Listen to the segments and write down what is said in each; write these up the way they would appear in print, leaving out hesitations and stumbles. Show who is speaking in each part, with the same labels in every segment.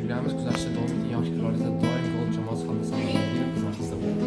Speaker 1: Juliamiz kuzatishda davom eting. Yosh fikrlaringizda doim gol jamoasi hamda salomatligini xizmatingizda bo'ladi.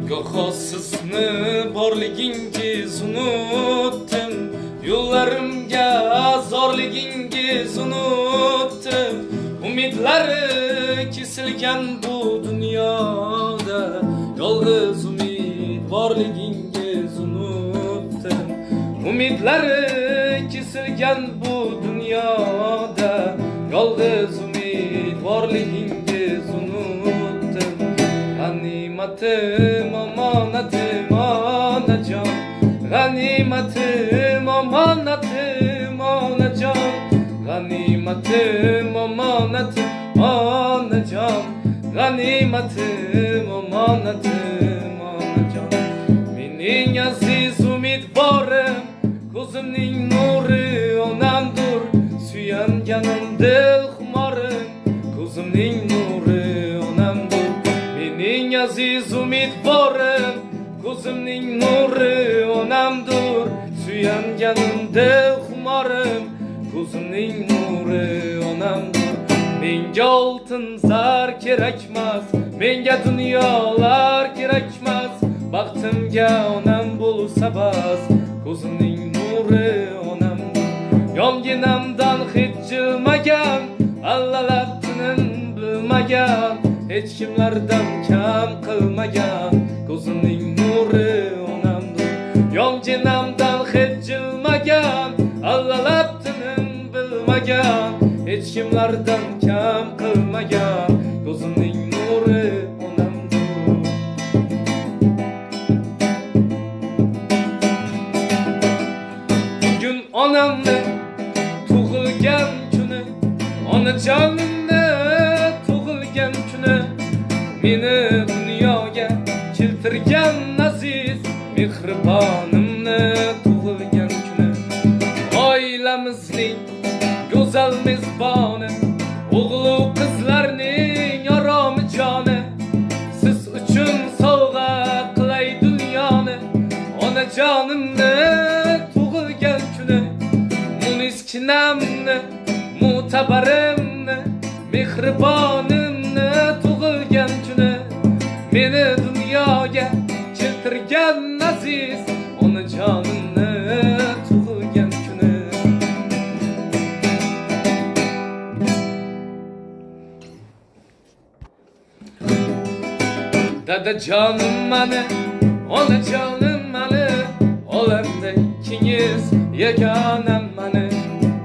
Speaker 2: Goho sizni borligingiz unutdim, yo'llarimga zorligingiz unutdim. Umidlari kesilgan bu dunyoda, yolg'iz umid borligingiz unutdim. Umidlari kesilgan bu dunyoda, yolg'iz umid borligingiz unutdim. Ganimatim omonatim onajon, ganimatim omonatim onajon, ganimatim omonatim onajon, ganimatim omonatim onajon. Mening aziz umidvorim, ko'zimning nuri onamdur, suyanganim dil xumorim, ko'zimning nuri onamdur. Mening aziz umidvorim, ko'zimning nuri onamdur, suyanganim dil xumorim, ko'zimning nuri onamdur. Menga oltin zar kerakmas, menga dunyolar kerakmas, baxtimga onam bo'lsa bas, ko'zimning nuri onamdur. Yonginamdan hech jilmagan, allalabtinin bilmagan, hech kimlardan kam qilmagan, ko'zimning nuri onamdur. Yonginamdan hech jilmagan, allalabtinin bilmagan, hech kimlardan kam qilmagan, ko'zimning nuri onamdur. Bugun onamning tug'ilgan kuni, onajonimni tug'ilgan kuni, meni dunyoga keltirgan aziz mehribonimni tug'ilgan kuni. Oilamizning go'zal mezboni, o'g'il qizlarning aromi joni, siz uchun sovg'a qilay dunyoni. onajonimni tug'ilgan kuni, muniskinamni, mutabarimni, mehribonimni tug'ilgan kuni, meni dunyoga keltirgan aziz onajonimni tug'ilgan kuni. Dadajonim mani, onajonim mani, olamda ikkingiz yagonam mani.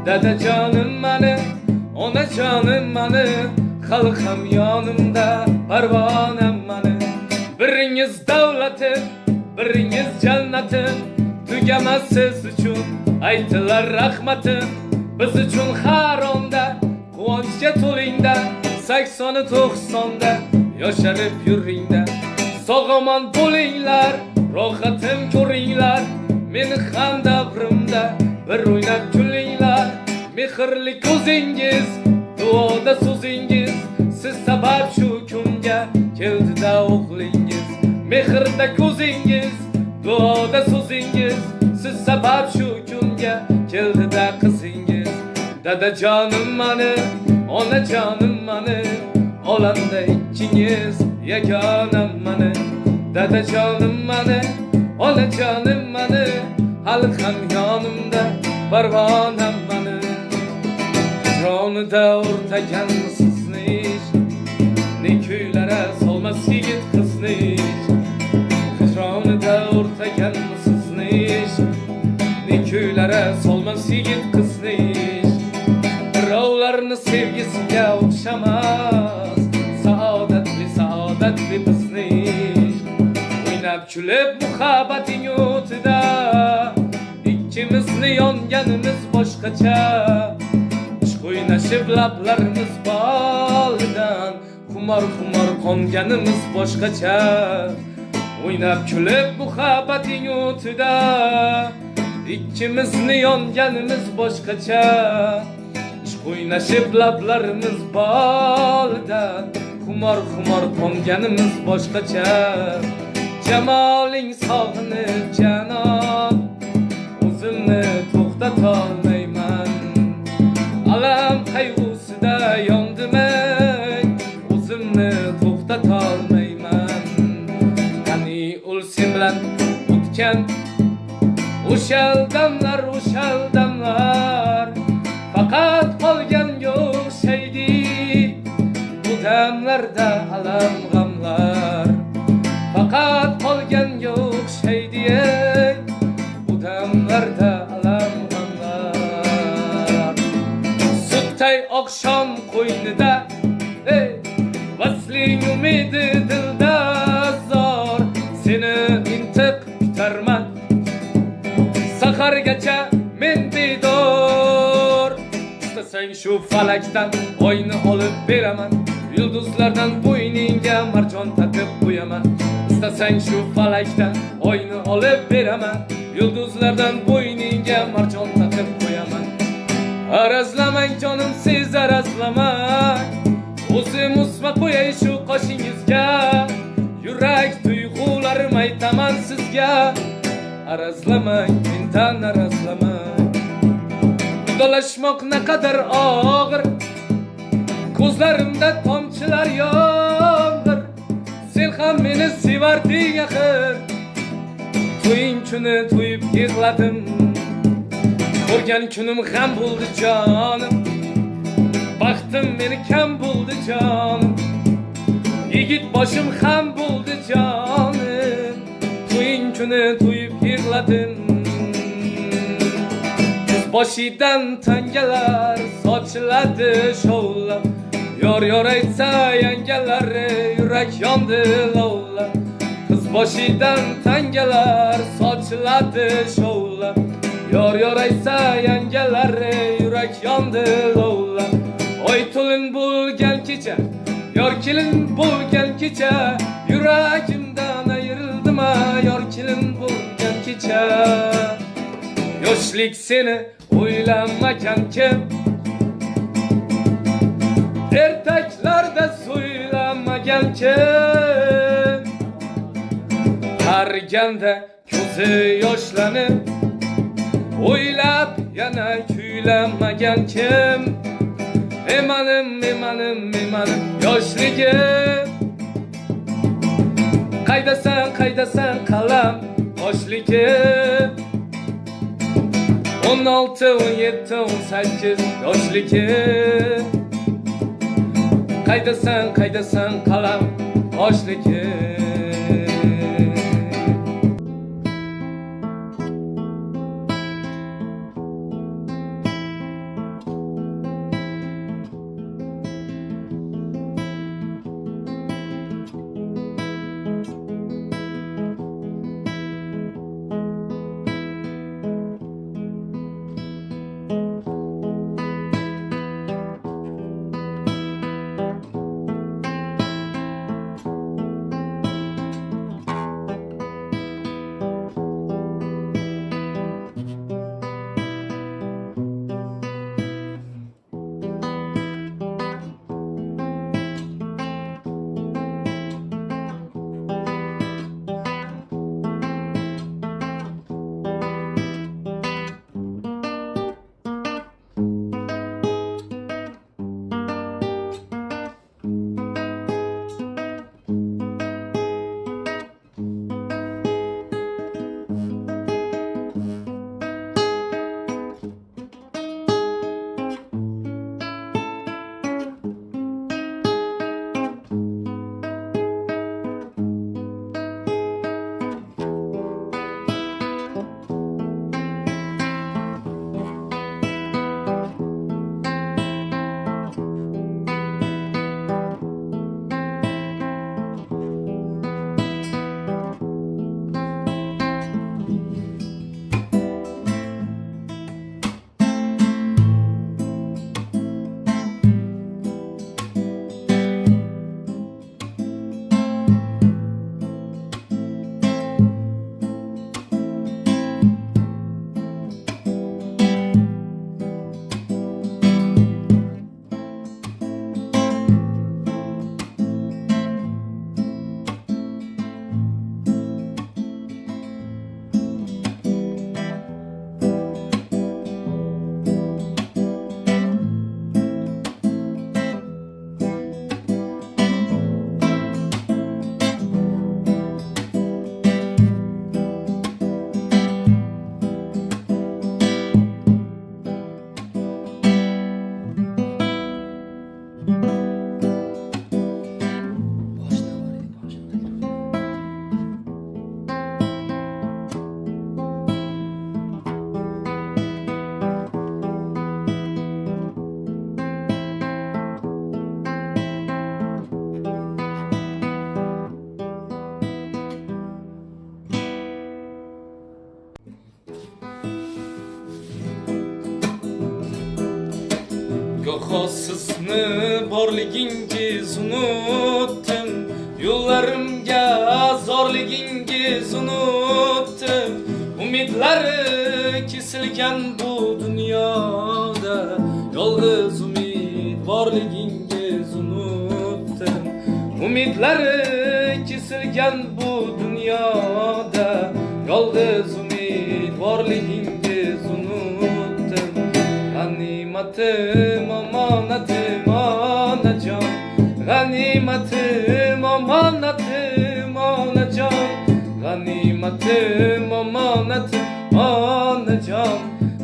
Speaker 2: Dadajonim mani, onajonim mani, xalq ham yonimda parvonam mani. Biringiz davlatim, biringiz jannatim, tugamas siz uchun aytilar rahmatim. Biz uchun har onda quvonchga to'lingda, 80-90da yosharib yuringda. Sog'omon bo'linglar, rohatim ko'ringlar, meni ham davrimda bir o'ynab kulinglar. Mehrli ko'zingiz, duoda so'zingiz, siz sabab shu kunga keldi-da o'g'lingiz. Mehrda ko'zingiz, duoda so'zingiz, siz sabab shu kunga keldi-da qizingiz. Dadajonim mani, onajonim mani, olamda ikkingiz yagonam mani. Dadajonim mani, onajonim mani, xalq ham yonimda parvonam mani. Hijronida o'rtagan sizni, ne kuylara solmas yigit qizni. Hijronida o'rtagan sizni, ne kuylara solmas yigit qizni. Birovlarni sevgisiga o'xshamas, saodatli bizni. O'ynab kulib muhabbating o'tida, ikkimizni yonganimiz boshqacha. O'ynashib lablarimiz bolidan, xumor qonganimiz boshqacha. O'ynab kulib muhabbating o'tida, ikkimizni yonganimiz boshqacha. O'ynashib lablarimiz bolidan, xumor qonganimiz boshqacha. Jamoling sog'inib janon, o'zimni to'xtatolmayman. Alam qayg'usida yondim-ey, o'zimni to'xtatolmayman. Qani o'lsam bilan o'tgan o'sha damlar, faqat qolganga o'xshaydi bu damlarda alam g'amlar. Faqat qolganga o'xshaydi bu damlarda alam g'amlar. Sutday oqshom qo'ynida, vasling umidi dilda zor, seni intiq kutarman sahargacha men bedor. İstasang shu falakdan oyni olib beraman, yulduzlardan bo'yningga marjon taqib qo'yaman. İstasang shu falakdan oyni olib beraman, yulduzlardan bo'yningga marjon taqib qo'yaman. Arazlamang jonim, siz arazlamang, o'zim usma qo'yay shu qoshingizga. Yurak tuyg'ularim aytaman sizga, arazlamang, mendan arazlamang. Dolaşmak ne kadar ağır, ko'zlarimda tomchilar yomg'ir. Sen ham meni sevarding axir, to'ying kuni to'yib yig'ladim. Ko'rgan kunim g'am bo'ldi jonim, baxtim meni kam bo'ldi jonim. Yigit boshim ham bo'ldi jonim, to'ying kuni to'yib yig'ladim. Boshidan tangalar sochiladi shovlab, yor aytsa yangalari yurak yondi lovlab. Qiz boshidan tangalar sochiladi shovlab, yor aytsa yangalari yurak yondi lovlab. Oy to'lin bo'lgan kecha, yor kelin bo'lgan kecha, yuragimdan ayrildim yor kelin bo'lgan kecha. Yoshlik seni o'ylamagan kim, ertaklarda so'ylamagan kim. Qariganda ko'zi yoshlanib o'ylab yana kuylamagan kim emanim yoshligim qaydasan qalam yoshligim 16, 17, 18 yoshligim qaydasan qalam yoshligim Goho sizni borligingiz unutdim yo'llarimga zorligingiz unutdim umidlari kesilgan bu dunyoda yolg'iz umid borligingiz unutdim umidlari kesilgan bu dunyoda yolg'iz umid borligingiz unutdim Ganimatim omonatim onajon Ganimatim omonatim onajon Ganimatim omonatim onajon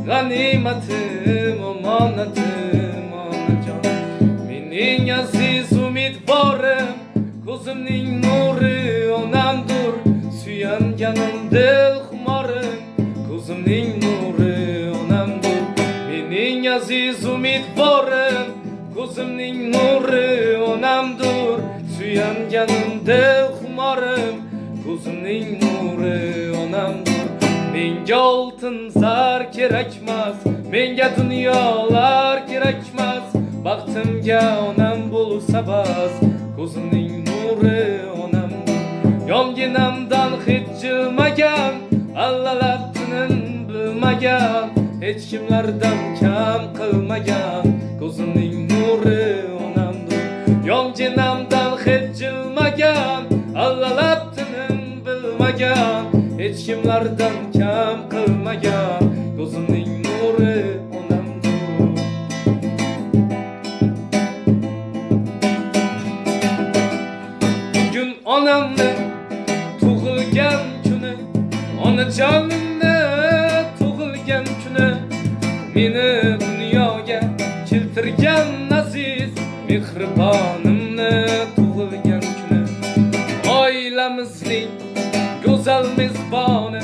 Speaker 2: Ganimatim omonatim onajon Mening aziz umidvorim ko'zimning nuri onamdur suyanganim dil xumorim ko'zimning nuri onamdur Mening aziz umidvorim ko'zimning nuri onamdur suyanganim dil xumorim ko'zimning nuri onamdur Menga oltin zar kerakmas menga dunyolar kerakmas baxtimga onam bo'lsa bas ko'zimning nuri onamdur yonginamdan hech jilmagan allalab tinin bilmagan hech kimlardan kam qilmagan ko'zimning nuri onamdur yonginamdan hech jilmagan allalab tinin bilmagan hech kimlardan kam qilmagan ko'zimning nuri onamdir. Bugun onamni tug'ilgan kuni, onajonimni tug'ilgan kuni, meni dunyoga keltirgan aziz mehribonimni tug'ilgan kuni. Oilamizning go'zal mezboni,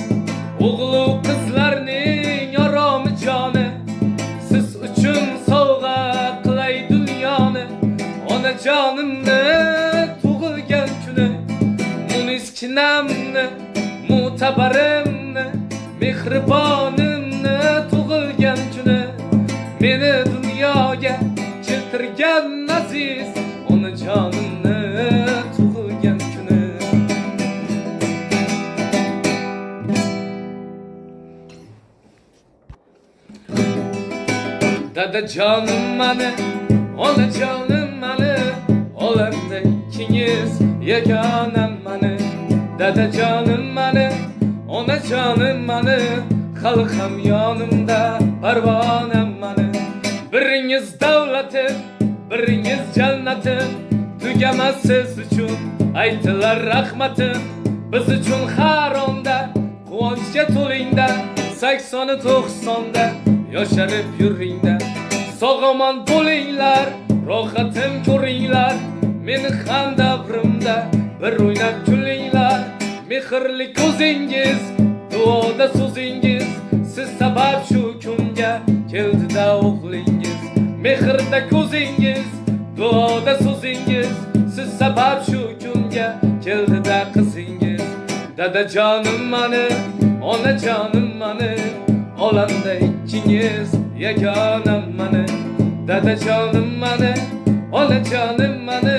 Speaker 2: o'g'lu qizlarning aromi joni, siz uchun sovg'a qilay dunyoni, onajonimni tug'ilgan kuni. Muniskinamni, mutabarimni, mehribonimni tug'ilgan kuni, meni dunyoga keltirgan aziz onajonimni tug'ilgan kuni. Dadajonim mani, onajonim mani, olamda ikkingiz yagonam mani. Dadajonim mani, onajonim mani, hali ham yonimda parvonam mani. Biringiz davlatim, biringiz jannatim, tugamas siz uchun aytilar rahmatim. Biz uchun har onda quvonchga to'lingda, 80-90da yosharib yuringda. Sog'omon bo'linglar, rohatim ko'ringlar, meni ham davrimda bir o'ynab kulinglar. Mehrli ko'zingiz, duoda so'zingiz, siz sabab shu kunga keldi-da o'g'lingiz. Mehrda ko'zingiz, duoda so'zingiz, siz sabab shu kunga keldi-da qizingiz. Dadajonim mani, onajonim mani, olamda ikkingiz yagonam mani. Dadajonim mani, onajonim mani,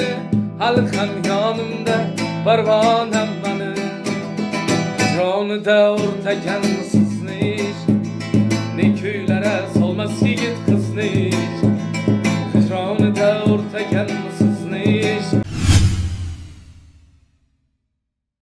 Speaker 2: hali ham yonimda parvonam mani. Hijronida o'rtaganmiz